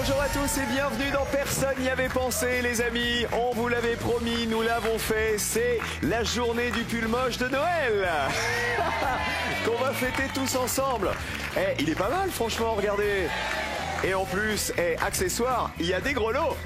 Bonjour à tous et bienvenue dans Personne n'y avait pensé les amis. On vous l'avait promis, nous l'avons fait. C'est la journée du pull moche de Noël qu'on va fêter tous ensemble. Il est pas mal franchement, regardez. Et en plus, accessoires, il y a des grelots.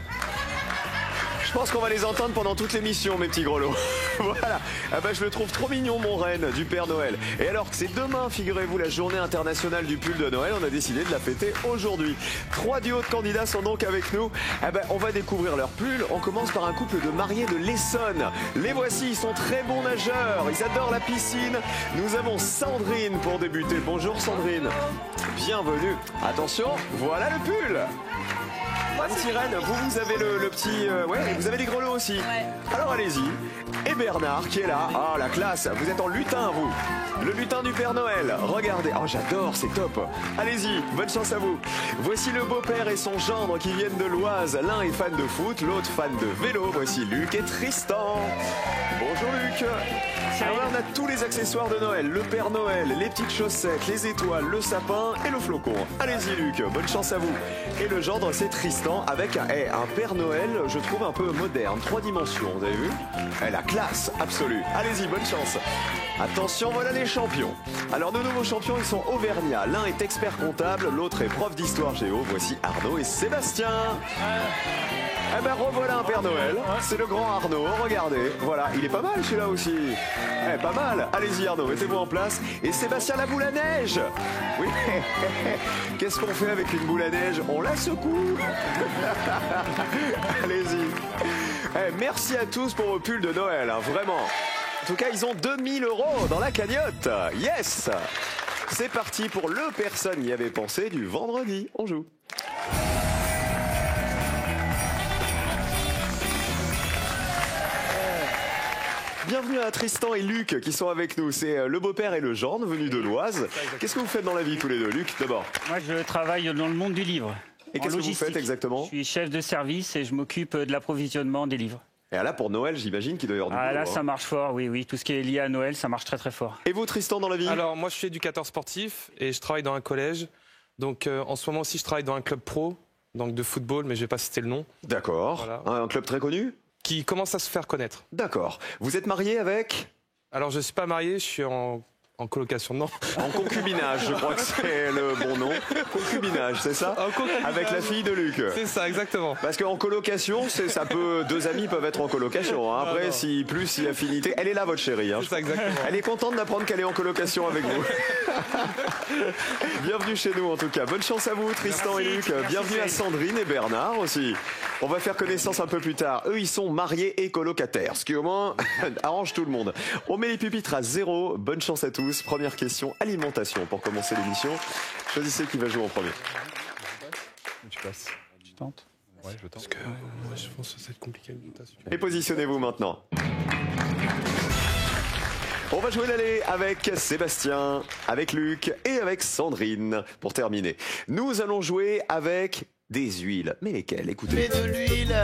Je pense qu'on va les entendre pendant toute l'émission, mes petits grelots. Voilà. Ah bah, je le trouve trop mignon, mon renne du Père Noël. Et alors que c'est demain, figurez-vous, la journée internationale du pull de Noël, on a décidé de la fêter aujourd'hui. 3 duos de candidats sont donc avec nous. Ah bah, on va découvrir leur pull. On commence par un couple de mariés de l'Essonne. Les voici, ils sont très bons nageurs. Ils adorent la piscine. Nous avons Sandrine pour débuter. Bonjour Sandrine. Bienvenue. Attention, voilà le pull. Anne-Sirène, vous avez le petit... ouais, vous avez des grelots aussi. Ouais. Alors allez-y. Et Bernard qui est là. Ah, la classe. Vous êtes en lutin, vous. Le lutin du Père Noël. Regardez. Oh, j'adore, c'est top. Allez-y, bonne chance à vous. Voici le beau-père et son gendre qui viennent de l'Oise. L'un est fan de foot, l'autre fan de vélo. Voici Luc et Tristan. Bonjour Luc. Alors là, on a tous les accessoires de Noël. Le Père Noël, les petites chaussettes, les étoiles, le sapin et le flocon. Allez-y Luc, bonne chance à vous. Et le gendre, c'est Tristan avec un Père Noël, je trouve un peu moderne. 3 dimensions, vous avez vu? La classe absolue. Allez-y, bonne chance. Attention, voilà les champions. Alors nos nouveaux champions, ils sont auvergnats. L'un est expert comptable, l'autre est prof d'histoire géo. Voici Arnaud et Sébastien. Eh ben revoilà un Père Noël, c'est le grand Arnaud, regardez, voilà, il est pas mal celui-là aussi. Pas mal, allez-y Arnaud, mettez-vous en place. Et Sébastien, la boule à neige. Oui, qu'est-ce qu'on fait avec une boule à neige? On la secoue. Allez-y. Merci à tous pour vos pulls de Noël, hein, vraiment. En tout cas, ils ont 2000 € dans la cagnotte. Yes. C'est parti pour le Personne n'y avait pensé du vendredi. On joue. Bienvenue à Tristan et Luc qui sont avec nous. C'est le beau-père et le gendre venus de l'Oise. Qu'est-ce que vous faites dans la vie tous les deux, Luc, d'abord? Moi, je travaille dans le monde du livre. Et qu'est-ce que vous faites exactement? Je suis chef de service et je m'occupe de l'approvisionnement des livres. Et là, pour Noël, j'imagine qu'il doit y avoir du boulot, là, ça marche fort, oui. Tout ce qui est lié à Noël, ça marche très très fort. Et vous, Tristan, dans la vie? Alors, moi, je suis éducateur sportif et je travaille dans un collège. Donc, en ce moment aussi, je travaille dans un club pro, donc de football, mais je vais pas citer le nom. D'accord. Voilà. Un club très connu? Qui commence à se faire connaître. D'accord. Vous êtes marié avec? Alors, je ne suis pas marié, je suis en colocation, non. En concubinage, je crois que c'est le bon nom. Concubinage, c'est ça? Avec la fille de Luc. C'est ça, exactement. Parce qu'en colocation, ça peut, 2 amis peuvent être en colocation. Hein. Après, si affinité, elle est là, votre chérie. Hein. C'est ça, exactement. Elle est contente d'apprendre qu'elle est en colocation avec vous. Bienvenue chez nous, en tout cas. Bonne chance à vous, Tristan et Luc. Bienvenue à Sandrine et Bernard aussi. On va faire connaissance un peu plus tard. Eux, ils sont mariés et colocataires, ce qui au moins arrange tout le monde. On met les pupitres à 0. Bonne chance à tous. Première question, alimentation pour commencer l'émission. Choisissez qui va jouer en premier. Tu passes. Tu tentes? Ouais, je tente. Parce que je pense que ça va être compliqué l'alimentation. Et positionnez-vous maintenant. On va jouer l'allée avec Sébastien, avec Luc et avec Sandrine pour terminer. Nous allons jouer avec des huiles. Mais lesquelles? Écoutez. Mets de l'huile.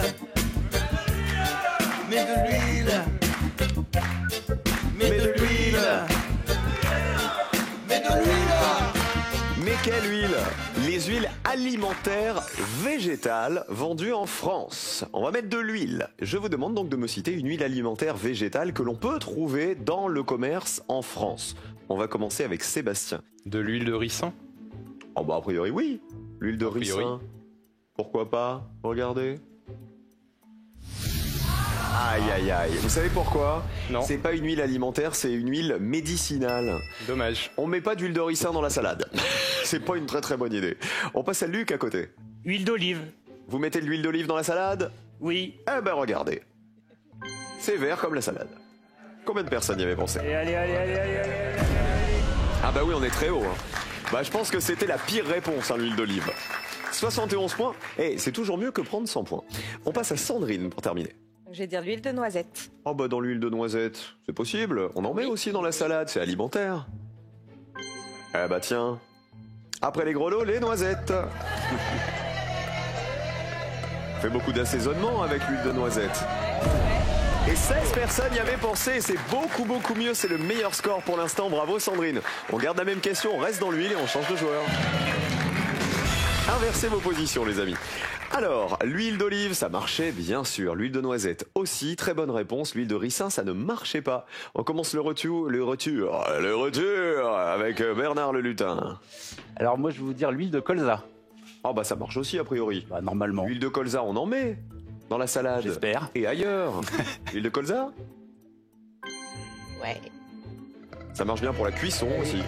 Mets de l'huile. Mets de l'huile. Mets de l'huile. Mais quelle huile? Les huiles alimentaires végétales vendues en France. On va mettre de l'huile. Je vous demande donc de me citer une huile alimentaire végétale que l'on peut trouver dans le commerce en France. On va commencer avec Sébastien. De l'huile de ricin? Oh bah a priori oui. L'huile de ricin. Pourquoi pas? Regardez. Aïe aïe aïe. Vous savez pourquoi? Non. C'est pas une huile alimentaire, c'est une huile médicinale. Dommage. On met pas d'huile de ricin dans la salade. C'est pas une très très bonne idée. On passe à Luc à côté. Huile d'olive? Vous mettez de l'huile d'olive dans la salade? Oui. Eh ben regardez. C'est vert comme la salade. Combien de personnes y avaient pensé? Allez. Ah bah oui, on est très haut. Hein. Bah je pense que c'était la pire réponse, hein, l'huile d'olive. 71 points. Et c'est toujours mieux que prendre 100 points. On passe à Sandrine pour terminer. Je vais dire l'huile de noisette. Oh bah dans l'huile de noisette, c'est possible. On en met aussi dans la salade, c'est alimentaire. Eh bah tiens. Après les grelots, les noisettes. On fait beaucoup d'assaisonnement avec l'huile de noisette. Et 16 personnes y avaient pensé, c'est beaucoup mieux, c'est le meilleur score pour l'instant, bravo Sandrine. On garde la même question, on reste dans l'huile et on change de joueur. Inversez vos positions, les amis. Alors, l'huile d'olive, ça marchait bien sûr. L'huile de noisette aussi, très bonne réponse. L'huile de ricin, ça ne marchait pas. On commence le retour avec Bernard le lutin. Alors moi je vais vous dire l'huile de colza. Oh bah ça marche aussi a priori. Bah normalement. L'huile de colza, on en met dans la salade. J'espère. Et ailleurs. L'huile de colza, Ouais. ça marche bien pour la cuisson aussi.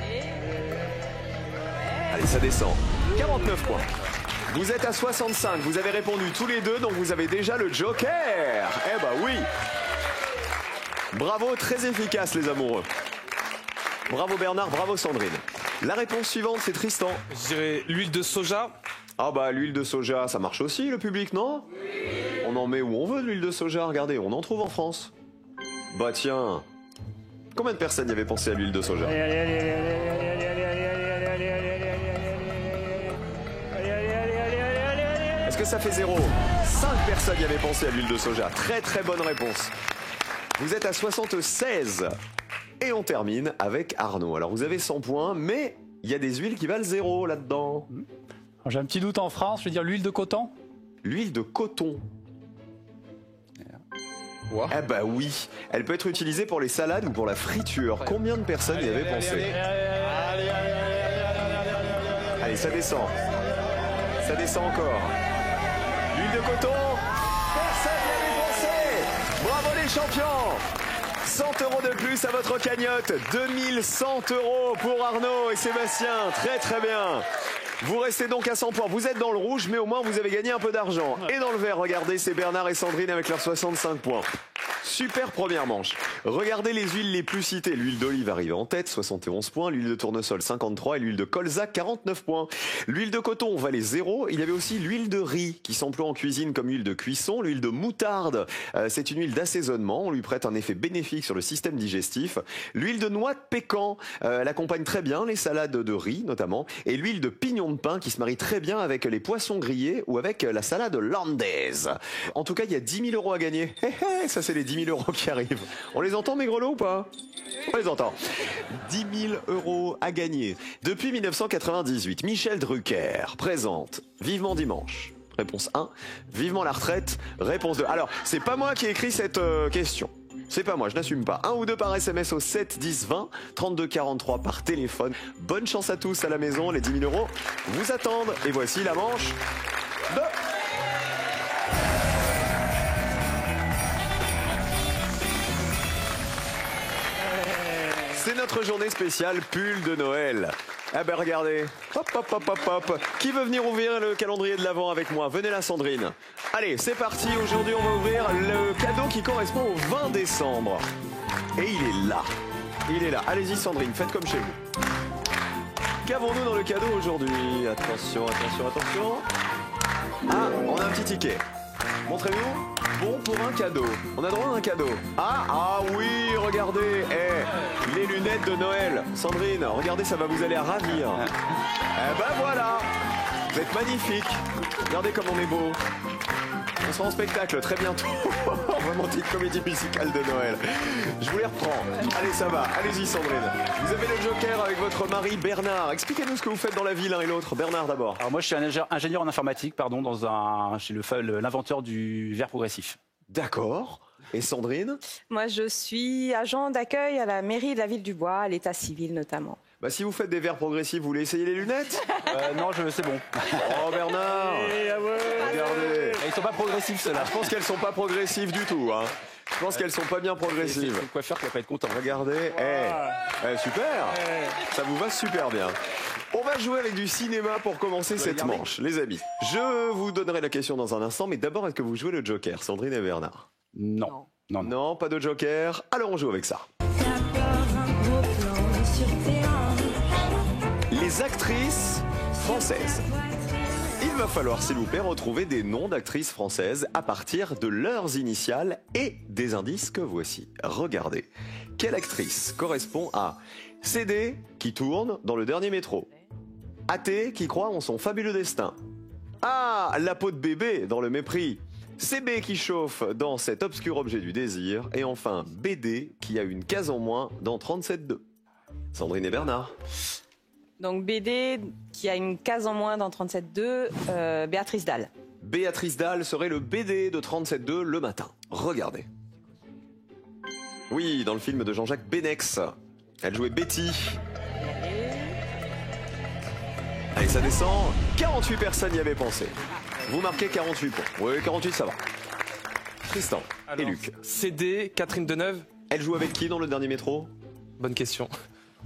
Allez, ça descend. 49 points. Vous êtes à 65, vous avez répondu tous les deux, donc vous avez déjà le joker. Eh bah oui. Bravo, très efficace les amoureux. Bravo Bernard, bravo Sandrine. La réponse suivante, c'est Tristan. Je dirais l'huile de soja. Ah bah l'huile de soja, ça marche aussi le public, non? On en met où on veut de l'huile de soja, regardez, on en trouve en France. Bah tiens, combien de personnes y avaient pensé à l'huile de soja? Est-ce que ça fait 0? 5 personnes y avaient pensé à l'huile de soja. Très très bonne réponse. Vous êtes à 76. Et on termine avec Arnaud. Alors vous avez 100 points, mais il y a des huiles qui valent 0 là-dedans. J'ai un petit doute en France, je veux dire l'huile de coton. L'huile de coton. Wow. Eh bah oui, elle peut être utilisée pour les salades ou pour la friture. Combien de personnes y avaient pensé? Allez, ça descend. Ça descend encore. L'huile de coton, personne n'y avait pensé. Bravo les champions. 100 € de plus à votre cagnotte. 2100 € pour Arnaud et Sébastien. Très très bien. Vous restez donc à 100 points. Vous êtes dans le rouge, mais au moins vous avez gagné un peu d'argent. Et dans le vert, regardez, c'est Bernard et Sandrine avec leurs 65 points. Super première manche. Regardez les huiles les plus citées. L'huile d'olive arrive en tête, 71 points. L'huile de tournesol, 53. Et l'huile de colza, 49 points. L'huile de coton valait 0. Il y avait aussi l'huile de riz qui s'emploie en cuisine comme huile de cuisson. L'huile de moutarde, c'est une huile d'assaisonnement. On lui prête un effet bénéfique sur le système digestif. L'huile de noix de pécan, elle accompagne très bien les salades de riz notamment. Et l'huile de pignon de pain qui se marie très bien avec les poissons grillés ou avec la salade landaise. En tout cas, il y a 10 000 € à gagner. Ça, c'est les 10 000 € qui arrivent. On les entend, mes grelots, ou pas? On les entend. 10 000 € à gagner. Depuis 1998, Michel Drucker présente Vivement Dimanche. Réponse 1. Vivement la retraite. Réponse 2. Alors, c'est pas moi qui ai écrit cette question. C'est pas moi, je n'assume pas. 1 ou 2 par SMS au 7 10 20, 32 43 par téléphone. Bonne chance à tous à la maison, les 10 000 € vous attendent. Et voici la manche de... C'est notre journée spéciale pull de Noël. Eh ben regardez, hop hop hop hop hop. Qui veut venir ouvrir le calendrier de l'Avent avec moi? Venez là Sandrine. Allez, c'est parti. Aujourd'hui, on va ouvrir le cadeau qui correspond au 20 décembre. Et il est là. Il est là. Allez-y Sandrine, faites comme chez vous. Qu'avons-nous dans le cadeau aujourd'hui? Attention, attention, attention. Ah, on a un petit ticket. Montrez-vous. Bon pour un cadeau. On a droit à un cadeau. Ah oui, regardez. Les lunettes de Noël. Sandrine, regardez, ça va vous aller à ravir. Eh ben voilà. Vous êtes magnifique. Regardez comme on est beau. On sera en spectacle très bientôt. Vraiment petite comédie musicale de Noël. Je vous les reprends. Allez, ça va. Allez-y, Sandrine. Vous avez le joker avec votre mari Bernard. Expliquez-nous ce que vous faites dans la vie l'un et l'autre. Bernard d'abord. Alors moi je suis ingénieur en informatique, pardon, chez l'inventeur du verre progressif. D'accord. Et Sandrine? Moi, je suis agent d'accueil à la mairie de la ville du Bois, à l'état civil notamment. Bah si vous faites des verres progressifs, vous voulez essayer les lunettes? Non, c'est bon. Oh Bernard. Regardez. Ils sont pas progressifs ceux-là. Je pense qu'elles sont pas progressives du tout. Hein. Je pense qu'elles sont pas bien progressives. C'est le coiffeur qui va pas être content. Regardez. Super. Ça vous va super bien. On va jouer avec du cinéma pour commencer cette manche, les amis. Je vous donnerai la question dans un instant, mais d'abord, est-ce que vous jouez le joker, Sandrine et Bernard? Non. Non, pas de joker. Alors on joue avec ça. Les actrices françaises. Il va falloir, s'il vous plaît, retrouver des noms d'actrices françaises à partir de leurs initiales et des indices que voici. Regardez. Quelle actrice correspond à CD qui tourne dans le dernier métro? AT qui croit en son fabuleux destin? Ah, la peau de bébé dans le mépris? CB qui chauffe dans cet obscur objet du désir? Et enfin, BD qui a une case en moins dans 37.2. Sandrine et Bernard. Donc BD, qui a une case en moins dans 37.2, Béatrice Dalle. Béatrice Dalle serait le BD de 37.2 le matin. Regardez. Oui, dans le film de Jean-Jacques Benex. Elle jouait Betty. Allez, ça descend. 48 personnes y avaient pensé. Vous marquez 48 points. Oui, 48, ça va. Tristan et Alors, Luc. CD, Catherine Deneuve. Elle joue avec qui dans le dernier métro? Bonne question.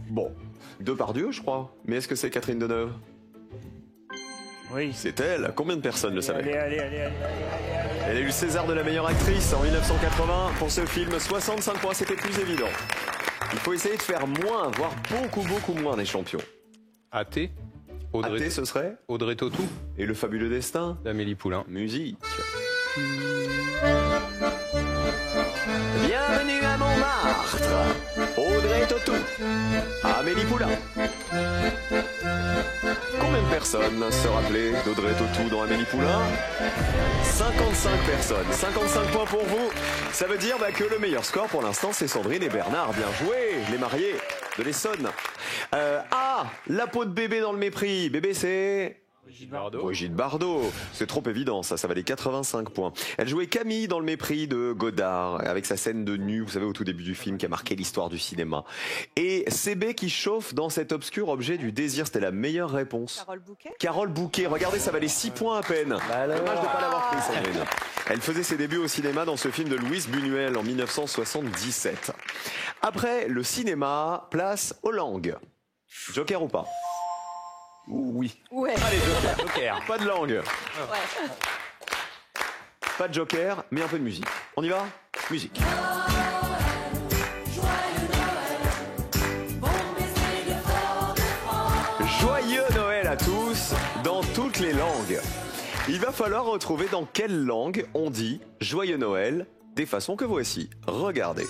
Bon, Depardieu, je crois. Mais est-ce que c'est Catherine Deneuve? Oui. C'est elle. Combien de personnes le savaient? Allez. Elle a eu le César de la meilleure actrice en 1980 pour ce film. 65 points, c'était plus évident. Il faut essayer de faire moins, voire beaucoup moins des champions. AT. Audrey, AT, ce serait? Audrey Tautou. Et le fabuleux destin d'Amélie Poulain. Musique. Bienvenue à Montmartre. Audrey Tautou. Amélie Poulain. Combien de personnes se rappelaient d'Audrey Tautou dans Amélie Poulain? 55 personnes. 55 points pour vous. Ça veut dire que le meilleur score pour l'instant, c'est Sandrine et Bernard. Bien joué, les mariés de l'Essonne. La peau de bébé dans le mépris. Bébé, c'est... Brigitte Bardot. C'est trop évident, ça valait 85 points. Elle jouait Camille dans Le Mépris de Godard, avec sa scène de nu, vous savez, au tout début du film, qui a marqué l'histoire du cinéma. Et CB qui chauffe dans cet obscur objet du désir, c'était la meilleure réponse. Carole Bouquet. Carole Bouquet, regardez, ça valait 6 points à peine. Dommage de ne pas l'avoir pris, Sandrine. Elle faisait ses débuts au cinéma dans ce film de Louise Buñuel en 1977. Après le cinéma, place aux langues. Joker ou pas? Oui. Ouais. Allez, Joker. Joker. Pas de langue. Ouais. Pas de Joker, mais un peu de musique. On y va? Musique. Joyeux Noël à tous, dans toutes les langues. Il va falloir retrouver dans quelle langue on dit Joyeux Noël des façons que voici. Regardez.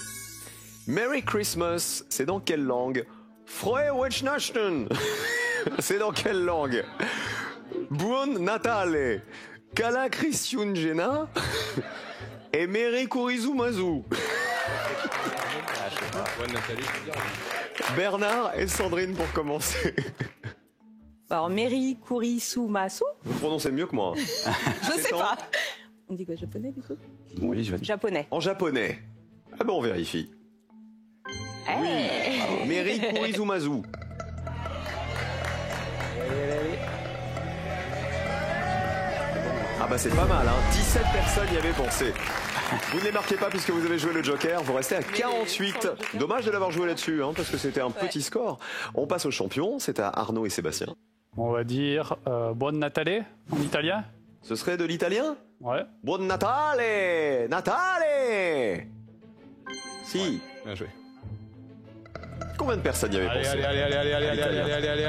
Merry Christmas, c'est dans quelle langue? Frohe Weihnachten, c'est dans quelle langue? Buon Natale, Kala Christiungena et Merry Kurizumazu. Bernard et Sandrine pour commencer. Alors, Mary Kurisu-Masu. Vous prononcez mieux que moi. Je sais pas. On dit quoi, japonais, du coup? Oui, je vais. Japonais. En japonais. Ah ben on vérifie. Oui. Merry Kurizumazu. Ah bah c'est pas mal, hein. 17 personnes y avaient pensé. Vous ne les marquez pas puisque vous avez joué le Joker, vous restez à 48. Dommage de l'avoir joué là-dessus, hein, parce que c'était un petit score. On passe aux champions, c'est à Arnaud et Sébastien. On va dire Buon Natale en italien. Ce serait de l'italien? Ouais. Buon Natale! Natale! Si. Bien joué. Combien de personnes y avaient pensé? Allez.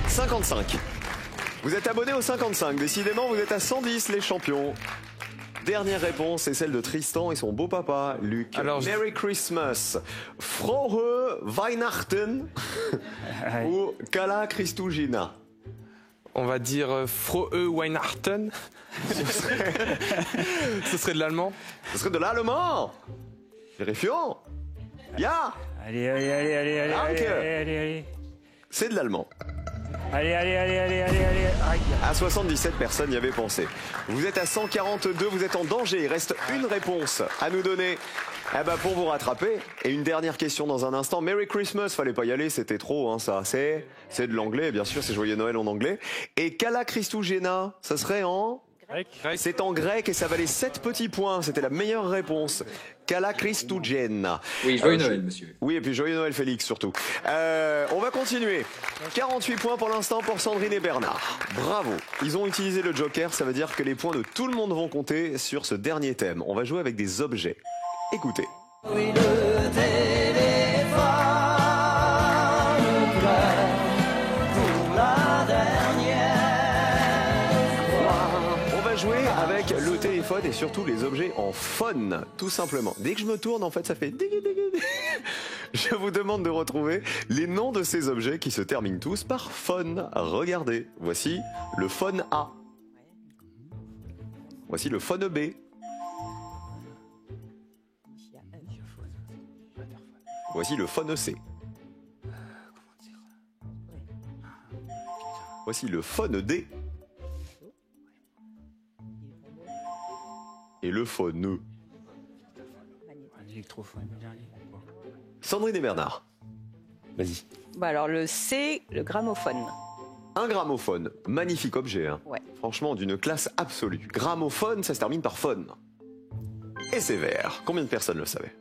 55. Vous êtes abonné au 55. Décidément, vous êtes à 110, les champions. Dernière réponse est celle de Tristan et son beau papa, Luc. Alors, Merry Christmas. Frohe Weihnachten. Ou Kala Christugina. On va dire Frohe Weihnachten. Ce serait de l'allemand. Ce serait de l'allemand. Vérifions. Ya. Allez. C'est de l'allemand. Allez. À 77 personnes y avaient pensé. Vous êtes à 142, vous êtes en danger. Il reste une réponse à nous donner. Eh ben pour vous rattraper. Et une dernière question dans un instant. Merry Christmas, fallait pas y aller, c'était trop, hein, ça. C'est de l'anglais, bien sûr, c'est Joyeux Noël en anglais. Et Kala Christugena, ça serait en... Grec. C'est en grec et ça valait 7 petits points. C'était la meilleure réponse. Kala Christugena. Oui, joyeux Noël, monsieur. Oui, et puis joyeux Noël, Félix, surtout. On va continuer. 48 points pour l'instant pour Sandrine et Bernard. Bravo. Ils ont utilisé le Joker, ça veut dire que les points de tout le monde vont compter sur ce dernier thème. On va jouer avec des objets. Écoutez. Oui, le téléphone pleure pour la dernière fois. On va jouer avec le téléphone et surtout les objets en phone, tout simplement. Dès que je me tourne, en fait, ça fait... Je vous demande de retrouver les noms de ces objets qui se terminent tous par phone. Regardez, voici le phone A. Voici le phone B. Voici le phone C. Voici le phone D. Et le phone E. Un électrophone. Sandrine et Bernard. Vas-y. Bah alors le C, le gramophone. Un gramophone, magnifique objet, hein. Ouais. Franchement d'une classe absolue. Gramophone, ça se termine par phone. Et c'est vert. Combien de personnes le savaient?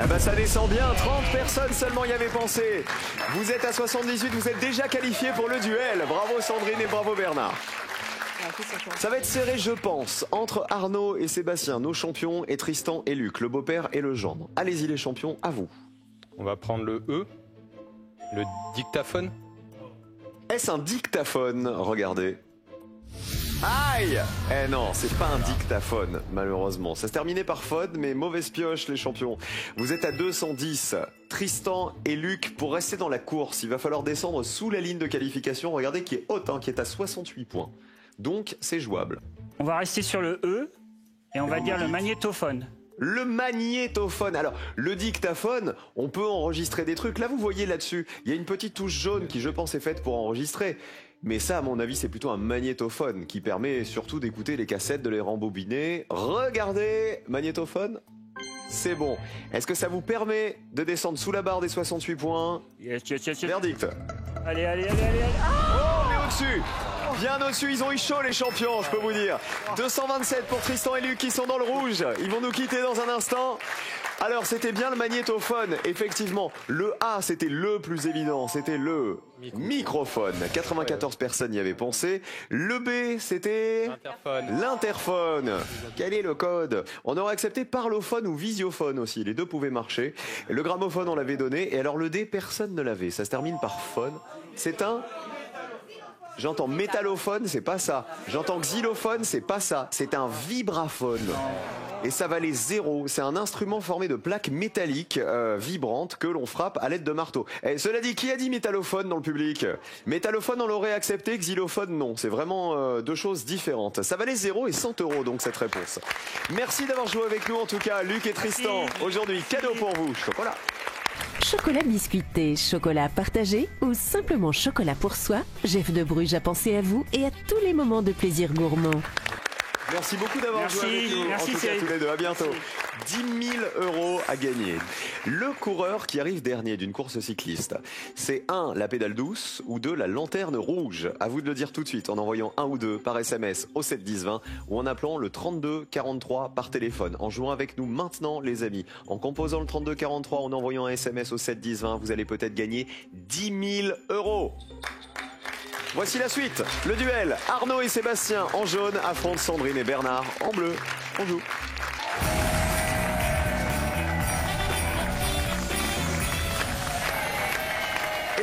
Ah bah ça descend bien, 30 personnes seulement y avaient pensé. Vous êtes à 78, vous êtes déjà qualifiés pour le duel. Bravo Sandrine et bravo Bernard. Ça va être serré, je pense, entre Arnaud et Sébastien, nos champions, et Tristan et Luc, le beau-père et le gendre. Allez-y les champions, à vous. On va prendre le E, le dictaphone. Est-ce un dictaphone? Regardez. Aïe! Eh non, c'est pas un dictaphone, malheureusement. Ça se terminait par phone, mais mauvaise pioche, les champions. Vous êtes à 210. Tristan et Luc, pour rester dans la course, il va falloir descendre sous la ligne de qualification. Regardez qui est haute, hein, qui est à 68 points. Donc, c'est jouable. On va rester sur le E et on va dire le magnétophone. Le magnétophone. Alors, le dictaphone, on peut enregistrer des trucs. Là, vous voyez là-dessus, il y a une petite touche jaune qui, je pense, est faite pour enregistrer. Mais ça, à mon avis, c'est plutôt un magnétophone qui permet surtout d'écouter les cassettes, de les rembobiner. Regardez, magnétophone, c'est bon. Est-ce que ça vous permet de descendre sous la barre des 68 points? Yes. Verdict. Allez. Oh, mais au-dessus! Bien au-dessus, ils ont eu chaud les champions, je peux vous dire. 227 pour Tristan et Luc qui sont dans le rouge. Ils vont nous quitter dans un instant. Alors, c'était bien le magnétophone, effectivement. Le A, c'était le plus évident, c'était le microphone. 94 personnes y avaient pensé. Le B, c'était l'interphone. Quel est le code? On aurait accepté parlophone ou visiophone aussi, les deux pouvaient marcher. Le gramophone, on l'avait donné. Et alors le D, personne ne l'avait. Ça se termine par phone. C'est un... J'entends métallophone, c'est pas ça. J'entends xylophone, c'est pas ça. C'est un vibraphone. Et ça valait 0. C'est un instrument formé de plaques métalliques vibrantes que l'on frappe à l'aide de marteaux. Et cela dit, qui a dit métallophone dans le public? Métallophone, on l'aurait accepté, xylophone, non. C'est vraiment deux choses différentes. Ça valait 0 et 100 € donc cette réponse. Merci d'avoir joué avec nous en tout cas, Luc et Tristan. Aujourd'hui, cadeau pour vous, chocolat. Chocolat biscuité, chocolat partagé ou simplement chocolat pour soi, Jeff de Bruges a pensé à vous et à tous les moments de plaisir gourmand. Merci beaucoup d'avoir joué avec nous. Merci en tout cas, tous les deux. À bientôt. 10 000 € à gagner. Le coureur qui arrive dernier d'une course cycliste, c'est 1, la pédale douce, ou 2, la lanterne rouge. À vous de le dire tout de suite en envoyant 1 ou 2 par SMS au 7 10 20 ou en appelant le 32 43 par téléphone. En jouant avec nous maintenant, les amis. En composant le 32 43, en envoyant un SMS au 7 10 20, vous allez peut-être gagner 10 000 €. Voici la suite, le duel. Arnaud et Sébastien en jaune affrontent Sandrine et Bernard en bleu. On joue.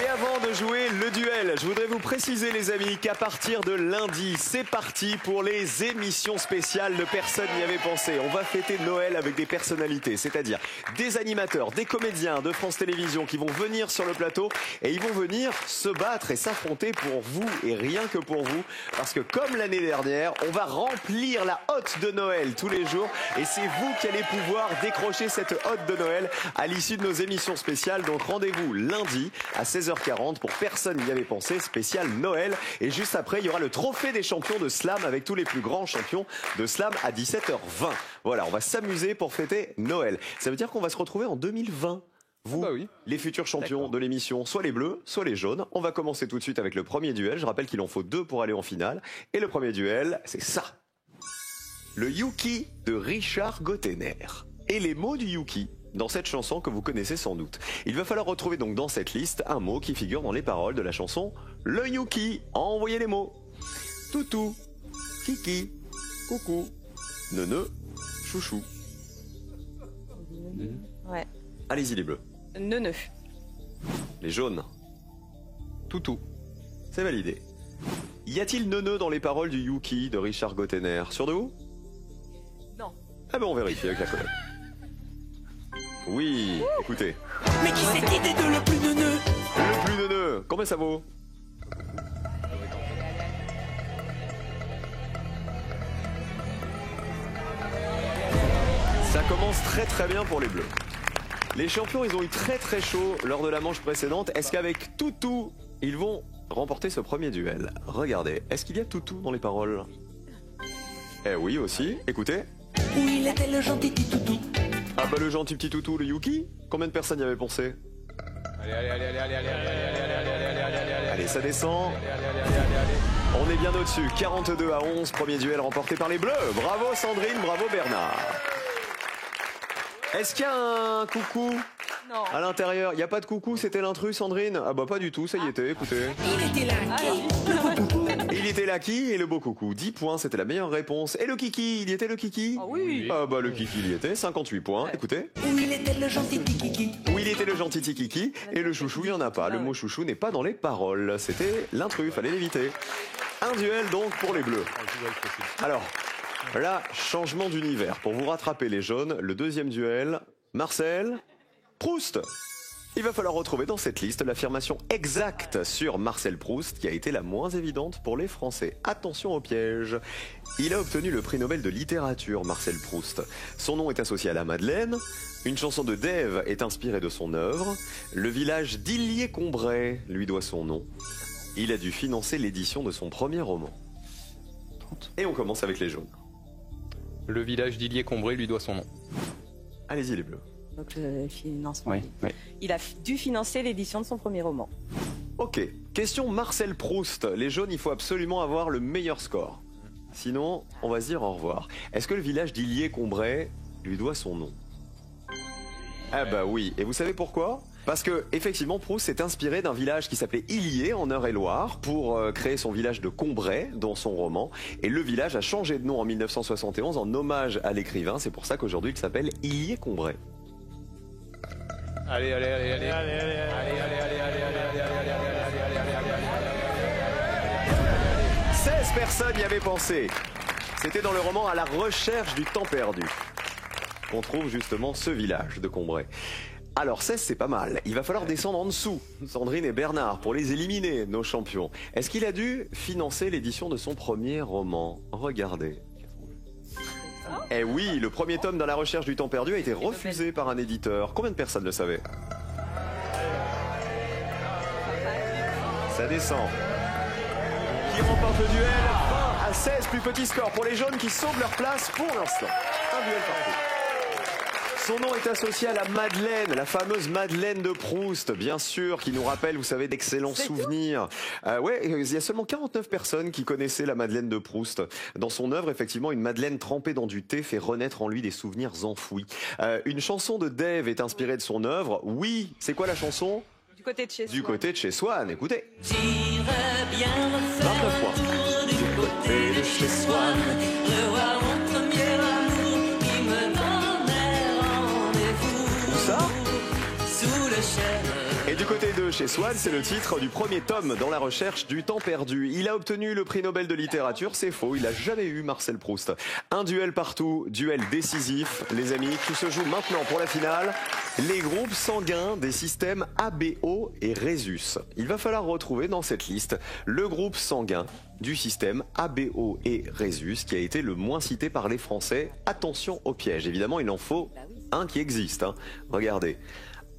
Et avant de jouer le duel, je voudrais vous préciser les amis qu'à partir de lundi, c'est parti pour les émissions spéciales de Personne n'y avait pensé. On va fêter Noël avec des personnalités, c'est-à-dire des animateurs, des comédiens de France Télévisions qui vont venir sur le plateau et ils vont venir se battre et s'affronter pour vous et rien que pour vous. Parce que comme l'année dernière, on va remplir la hotte de Noël tous les jours et c'est vous qui allez pouvoir décrocher cette hotte de Noël à l'issue de nos émissions spéciales. Donc rendez-vous lundi à 16h40 pour Personne n'y avait pensé, spécial Noël. Et juste après, il y aura le trophée des champions de slam avec tous les plus grands champions de slam à 17h20. Voilà, on va s'amuser pour fêter Noël. Ça veut dire qu'on va se retrouver en 2020. Vous, les futurs champions de l'émission, soit les bleus, soit les jaunes. On va commencer tout de suite avec le premier duel. Je rappelle qu'il en faut 2 pour aller en finale. Et le premier duel, c'est ça. Le Yuki de Richard Gottener. Et les mots du Yuki dans cette chanson que vous connaissez sans doute. Il va falloir retrouver donc dans cette liste un mot qui figure dans les paroles de la chanson Le Yuki. Envoyez les mots. Toutou, kiki, coucou, neuneu, chouchou. Ouais. Allez-y les bleus. Neuneu. Les jaunes. Toutou. C'est validé. Y a-t-il neuneu dans les paroles du Yuki de Richard Gottener? Sûr de vous? Non. Ah ben on vérifie avec la collègue. Oui, écoutez. Mais qui c'est qui des deux le plus neuneux? Le plus neuneu, combien ça vaut? Ça commence très très bien pour les bleus. Les champions, ils ont eu très très chaud lors de la manche précédente. Est-ce qu'avec Toutou, ils vont remporter ce premier duel? Regardez, est-ce qu'il y a Toutou dans les paroles? Eh oui aussi, écoutez. Où il était le gentil petit toutou. Ah bah le gentil petit Toutou, le Yuki. Combien de personnes y avaient pensé? Allez, ça descend. On est bien au-dessus, 42-11, premier duel remporté par les Bleus. Bravo Sandrine, bravo Bernard. Est-ce qu'il y a un coucou Non. à l'intérieur? Il n'y a pas de coucou, c'était l'intrus Sandrine? Ah bah pas du tout, ça y était, écoutez. Il était là. Il était là qui et le beau coucou? 10 points, c'était la meilleure réponse. Et le kiki, il y était le kiki? Ah oui. Ah bah le kiki, il y était, 58 points, écoutez. Où il était le gentil petit kiki. Où il était le gentil Tikiki et le chouchou, il n'y en a pas. Le mot chouchou n'est pas dans les paroles. C'était l'intrus, fallait l'éviter. Un duel donc pour les Bleus. Alors, là, changement d'univers. Pour vous rattraper les jaunes, le deuxième duel, Marcel Proust. Il va falloir retrouver dans cette liste l'affirmation exacte sur Marcel Proust qui a été la moins évidente pour les Français. Attention au piège. Il a obtenu le prix Nobel de littérature, Marcel Proust. Son nom est associé à la Madeleine. Une chanson de Dave est inspirée de son œuvre. Le village d'Illier-Combray lui doit son nom. Il a dû financer l'édition de son premier roman. Et on commence avec les jaunes. Le village d'Illier-Combray lui doit son nom. Allez-y les bleus. Donc le financement. Oui, oui. Il a dû financer l'édition de son premier roman. Ok, question Marcel Proust. Les jaunes, il faut absolument avoir le meilleur score. Sinon, on va se dire au revoir. Est-ce que le village d'Illier-Combray lui doit son nom? Ah bah oui, et vous savez pourquoi? Parce que, effectivement, Proust s'est inspiré d'un village qui s'appelait Illier, en Eure-et-Loire, pour créer son village de Combray, dans son roman. Et le village a changé de nom en 1971 en hommage à l'écrivain. C'est pour ça qu'aujourd'hui, il s'appelle Illier-Combray. Allez, allez, allez, allez. Allez, allez, allez. Allez, allez, allez, allez, allez, allez, allez, allez, allez. 16 personnes y avaient pensé. C'était dans le roman À la recherche du temps perdu qu'on trouve justement ce village de Combray. Alors 16 c'est pas mal, il va falloir descendre en dessous, Sandrine et Bernard, pour les éliminer, nos champions. Est-ce qu'il a dû financer l'édition de son premier roman? Regardez. Eh oui, le premier tome dans la recherche du temps perdu a été refusé par un éditeur. Combien de personnes le savaient? Ça descend. Qui remporte le duel? 20 à 16, plus petit score pour les jaunes qui sauvent leur place pour l'instant. Un duel partout. Son nom est associé à la Madeleine, la fameuse Madeleine de Proust, bien sûr, qui nous rappelle, vous savez, d'excellents souvenirs. Ouais, il y a seulement 49 personnes qui connaissaient la Madeleine de Proust. Dans son œuvre, effectivement, une madeleine trempée dans du thé fait renaître en lui des souvenirs enfouis. Une chanson de Dave est inspirée de son œuvre. Oui, c'est quoi la chanson? Du côté de chez Du Swan. côté de chez Swan, écoutez. J'irais bien refaire 29 points. du côté de chez Swan. Revoir mon premier amour qui me donnait rendez-vous. Où ça? Sous le chêne. Et du côté de chez Swan, c'est le titre du premier tome dans la recherche du temps perdu. Il a obtenu le prix Nobel de littérature, c'est faux, il a jamais eu Marcel Proust. Un duel partout, duel décisif, les amis, tout se joue maintenant pour la finale. Les groupes sanguins des systèmes ABO et Rhésus. Il va falloir retrouver dans cette liste le groupe sanguin du système ABO et Rhésus qui a été le moins cité par les Français. Attention au piège, évidemment il en faut un qui existe. Hein. Regardez.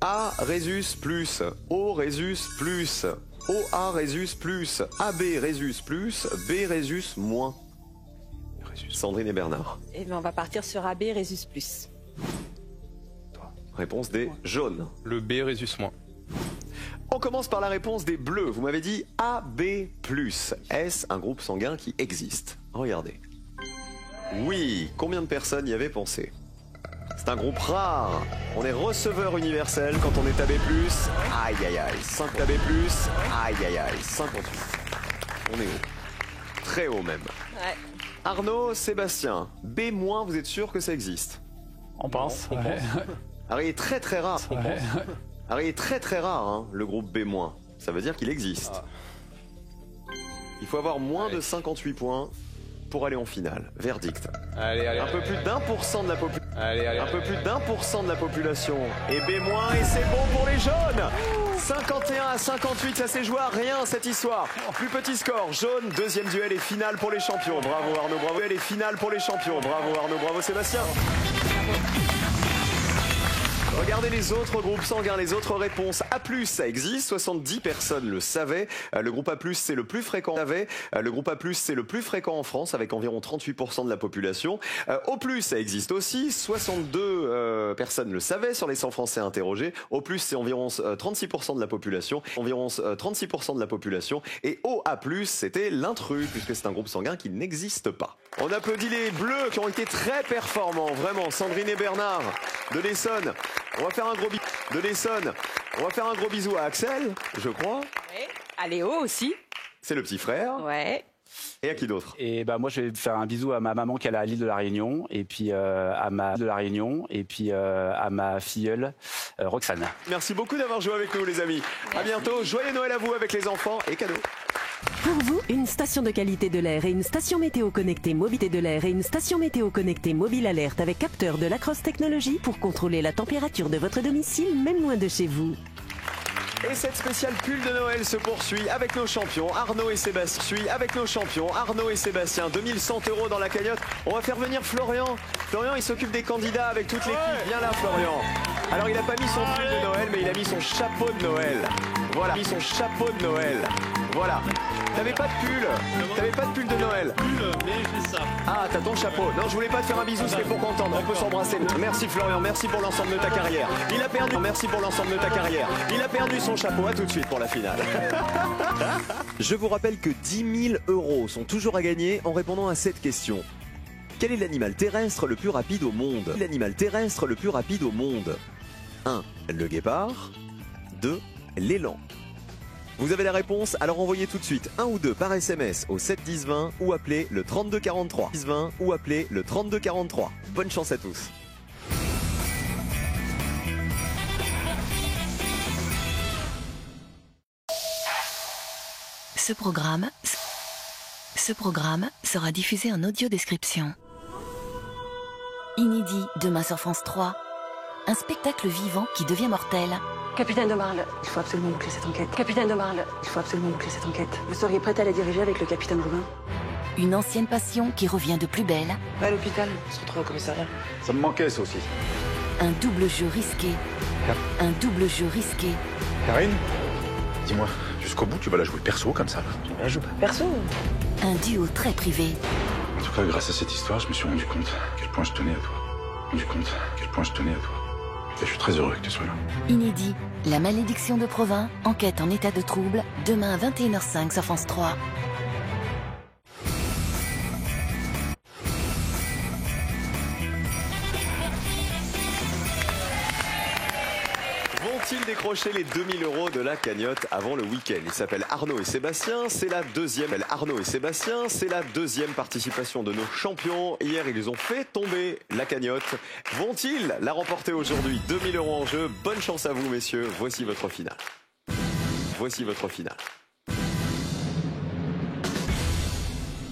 A Rhésus plus, O Rhésus plus, OA Rhésus plus, AB Rhésus plus, B Rhésus moins. Sandrine et Bernard. Et bien on va partir sur AB Rhésus plus. Réponse des jaunes. Le B Rhésus moins. On commence par la réponse des bleus. Vous m'avez dit AB+. Est-ce un groupe sanguin qui existe? Regardez. Oui, combien de personnes y avaient pensé? C'est un groupe rare. On est receveur universel quand on est AB+. Aïe aïe aïe. 5 AB+. Aïe aïe aïe. 58. On est haut. Très haut même. Ouais. Arnaud, Sébastien, B-, vous êtes sûr que ça existe? On pense. On ouais. Alors il est très très rare. Ouais. Alors il est très très rare, hein, le groupe B-. Ça veut dire qu'il existe. Il faut avoir moins de 58 points pour aller en finale. Verdict. Allez, allez. Un peu plus d'1% de la population. Allez, allez. Un peu plus d'1% de la population est B-, et c'est bon pour les jaunes. 51 à 58, ça s'est joué à rien cette histoire. Plus petit score, jaune, deuxième duel et finale pour les champions. Bravo Arnaud, bravo. Elle est finale pour les champions. Bravo Arnaud, bravo Sébastien. Regardez les autres groupes sanguins, les autres réponses. A+, ça existe, 70 personnes le savaient. Le groupe A+, c'est le plus fréquent. Le groupe A+, c'est le plus fréquent en France, avec environ 38% de la population. O+, ça existe aussi, 62 personnes le savaient sur les 100 Français interrogés. O+, c'est environ 36% de la population. Environ 36% de la population. Et OA+, c'était l'intrus, puisque c'est un groupe sanguin qui n'existe pas. On applaudit les Bleus qui ont été très performants, vraiment. Sandrine et Bernard de l'Essonne. On va faire un gros bisou de l'Essonne. On va faire un gros bisou à Axel, je crois. Ouais. À Léo aussi. C'est le petit frère. Ouais. Et à qui d'autre? Et bah moi je vais faire un bisou à ma maman qui est à l'île de la Réunion et puis à ma filleule Roxane. Merci beaucoup d'avoir joué avec nous les amis. À bientôt. Joyeux Noël à vous avec les enfants et cadeaux. Pour vous, une station de qualité de l'air et une station météo connectée mobilité de l'air et une station météo connectée mobile alerte avec capteur de Lacrosse Technologies pour contrôler la température de votre domicile, même loin de chez vous. Et cette spéciale pull de Noël se poursuit avec nos champions Arnaud et Sébastien. 2100 € dans la cagnotte. On va faire venir Florian. Florian, il s'occupe des candidats avec toute l'équipe. Viens là, Florian. Alors, il n'a pas mis son pull de Noël, mais il a mis son chapeau de Noël. Voilà, il a mis son chapeau de Noël. Voilà. T'avais pas de pull. T'avais pas de pull de Noël. Mais j'ai ça. Ah, t'as ton chapeau. Non, je voulais pas te faire un bisou, c'était pour qu'entendre. On peut s'embrasser. Merci Florian, merci pour l'ensemble de ta carrière. Il a perdu. Merci pour l'ensemble de ta carrière. Il a perdu son chapeau. À tout de suite pour la finale. Je vous rappelle que 10 000 € sont toujours à gagner en répondant à cette question. Quel est l'animal terrestre le plus rapide au monde? L'animal terrestre le plus rapide au monde. 1. Le guépard. 2. L'élan. Vous avez la réponse, alors envoyez tout de suite 1 ou 2 par SMS au 7 10 20 ou appelez le 32 43. 10 20 ou appelez le 32 43. Bonne chance à tous. Ce programme sera diffusé en audio description. Inédit demain sur France 3. Un spectacle vivant qui devient mortel. Capitaine de Marle, il faut absolument boucler cette enquête. Capitaine de Marle, il faut absolument boucler cette enquête. Vous seriez prête à la diriger avec le capitaine Robin? Une ancienne passion qui revient de plus belle. À l'hôpital, on se retrouve au commissariat. Ça me manquait ça aussi. Un double jeu risqué. Un double jeu risqué. Karine, dis-moi, jusqu'au bout tu vas la jouer perso comme ça? Je la joue pas perso. Un duo très privé. En tout cas, grâce à cette histoire, je me suis rendu compte à quel point je tenais à toi. Et je suis très heureux que tu sois là. Inédit, la malédiction de Provins, enquête en état de trouble, demain à 21h05 sur France 3. Vont-ils décrocher les 2000 € de la cagnotte avant le week-end? Ils s'appellent Arnaud et Sébastien, c'est la deuxième participation de nos champions. Hier, ils ont fait tomber la cagnotte. Vont-ils la remporter aujourd'hui? 2000 € en jeu. Bonne chance à vous, messieurs. Voici votre finale.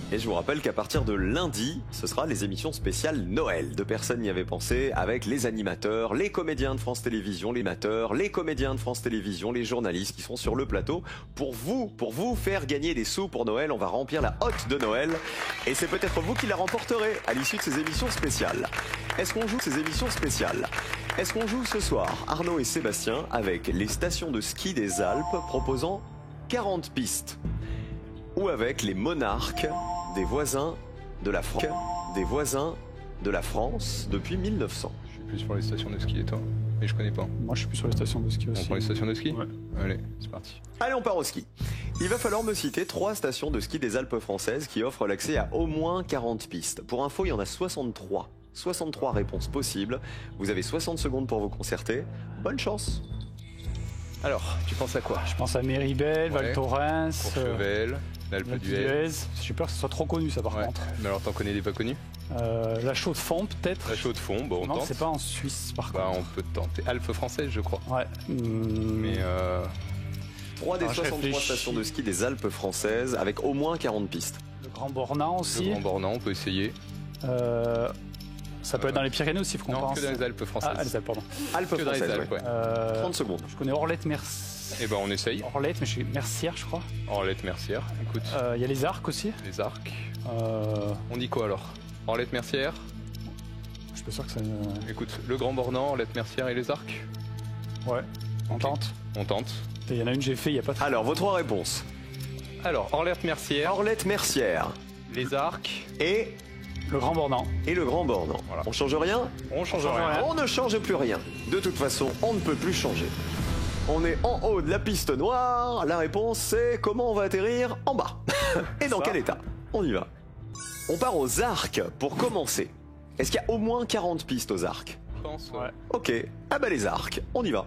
Et je vous rappelle qu'à partir de lundi, ce sera les émissions spéciales Noël. 2 personnes n'y avaient pensé, avec les animateurs, les comédiens de France Télévisions, les journalistes qui sont sur le plateau pour vous faire gagner des sous pour Noël. On va remplir la hotte de Noël et c'est peut-être vous qui la remporterez à l'issue de ces émissions spéciales. Est-ce qu'on joue ce soir, Arnaud et Sébastien, avec les stations de ski des Alpes proposant 40 pistes, ou avec les monarques des voisins de la France depuis 1900. Je suis plus sur les stations de ski et toi? Mais je connais pas. Moi, je suis plus sur les stations de ski aussi. On prend les stations de ski? Ouais. Allez, c'est parti. Allez, on part au ski. Il va falloir me citer 3 stations de ski des Alpes françaises qui offrent l'accès à au moins 40 pistes. Pour info, il y en a 63. 63 réponses possibles. Vous avez 60 secondes pour vous concerter. Bonne chance. Alors, tu penses à quoi? Je pense à Méribel, Val Thorens, Courchevel, l'Alpe d'Huez. J'ai peur que ce soit trop connu, ça, par contre. Mais alors, t'en connais des pas connus? La Chaux-de-Fonds, peut-être. La Chaux-de-Fonds, bon, on tente. Non, c'est pas en Suisse, par contre. On peut tenter. Alpes françaises, je crois. Ouais. Mais 3 des 63 stations de ski des Alpes françaises avec au moins 40 pistes. Le Grand Bornand aussi. Le Grand Bornand, on peut essayer. Ça peut être dans les Pyrénées aussi, faut qu'on pense. Que dans les Alpes françaises. Ah, les Alpes, pardon. Alpes françaises, ouais. 30 secondes. Je connais Orlette-Mercière. Eh ben, on essaye. Orlette, mais je suis Mercière, je crois. Orlette-Mercière, écoute. Il y a les Arcs aussi. Les Arcs. On dit quoi alors? Orlette-Mercière? pas sûr que ça... Écoute, le Grand Bornand, Orlette Mercière et les Arcs. Ouais, on tente. On tente. Il y en a une que j'ai fait il y a pas très... Alors, vos 3 réponses. Alors, Orlette Mercière. Orlette Mercière. Les Arcs. Et... Le Grand Bornand. Et le Grand Bornand. Voilà. On change rien? On change rien. On ne change plus rien. De toute façon, on ne peut plus changer. On est en haut de la piste noire. La réponse, c'est comment on va atterrir en bas. Et dans quel état? On y va. On part aux arcs pour commencer. Est-ce qu'il y a au moins 40 pistes aux arcs? Je pense, ouais. Ok. Ah bah les arcs, on y va.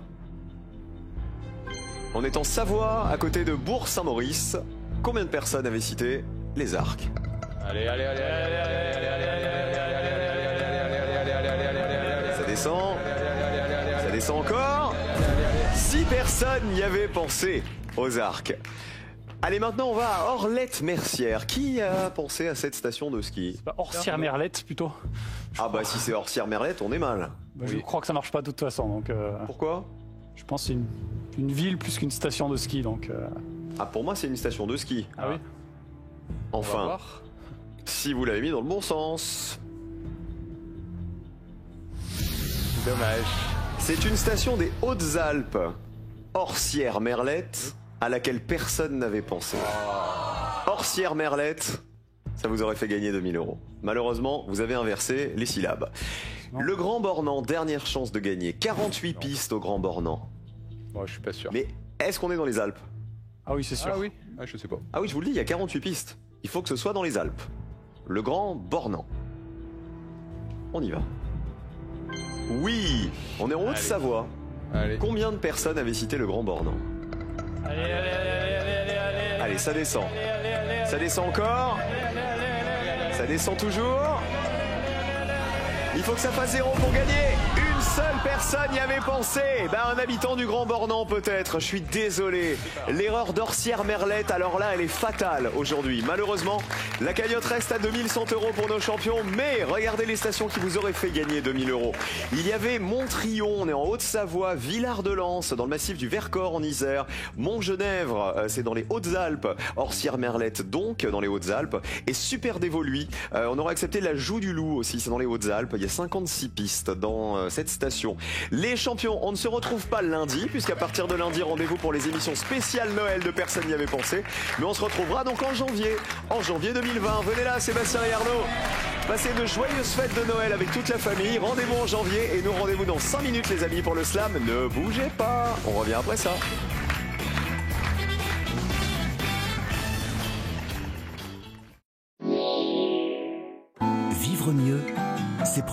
On est en Savoie, à côté de Bourg-Saint-Maurice. Combien de personnes avaient cité les arcs? Allez, allez, allez, allez, allez, allez, allez, allez. Ça descend. Ça descend encore. 6 personnes y avaient pensé aux arcs. Allez, maintenant on va à Orlette-Mercière. Qui a pensé à cette station de ski? C'est pas Orsières-Merlette plutôt? Ah bah si c'est Orsières-Merlette, on est mal. Bah, je crois que ça marche pas de toute façon. Donc, Pourquoi? je pense que c'est une ville plus qu'une station de ski. Donc, Ah pour moi c'est une station de ski. Ah oui. On va Enfin, voir. si vous l'avez mis dans le bon sens. Dommage. C'est une station des Hautes-Alpes, Orsières-Merlette, à laquelle personne n'avait pensé. Orsières-Merlette, ça vous aurait fait gagner 2000 €. Malheureusement, vous avez inversé les syllabes. Le Grand Bornand, dernière chance de gagner. 48 pistes au Grand Bornand. Bon, je suis pas sûr. Mais est-ce qu'on est dans les Alpes? Ah oui, c'est sûr. Ah oui. Ah, je sais pas. Ah oui, je vous le dis, il y a 48 pistes. Il faut que ce soit dans les Alpes. Le Grand Bornand. On y va. Oui, on est en Haute-Savoie. Allez. Combien de personnes avaient cité le Grand Bornand? Allez, allez, allez, allez, allez, allez. Allez, ça descend. Ça descend encore. Ça descend toujours. Il faut que ça fasse 0 pour gagner. Une seule personne y avait pensé. Un habitant du Grand Bornand peut-être. Je suis désolé. L'erreur d'Orsières-Merlette, alors là, elle est fatale aujourd'hui. Malheureusement, la cagnotte reste à 2100 € pour nos champions. Mais regardez les stations qui vous auraient fait gagner 2000 €. Il y avait Montrion, on est en Haute-Savoie, Villard-de-Lans, dans le massif du Vercors en Isère, Montgenèvre, c'est dans les Hautes-Alpes, Orsières-Merlette donc dans les Hautes-Alpes, et Super Dévoluy, on aurait accepté la Joue du Loup aussi, c'est dans les Hautes-Alpes. Il y a 56 pistes dans cette station. Les champions, on ne se retrouve pas lundi, puisqu'à partir de lundi, rendez-vous pour les émissions spéciales Noël de Personne n'y avait pensé. Mais on se retrouvera donc en janvier 2020. Venez là, Sébastien et Arnaud. Passez de joyeuses fêtes de Noël avec toute la famille. Rendez-vous en janvier et nous rendez-vous dans 5 minutes les amis pour le slam. Ne bougez pas, on revient après ça. Vivre mieux, c'est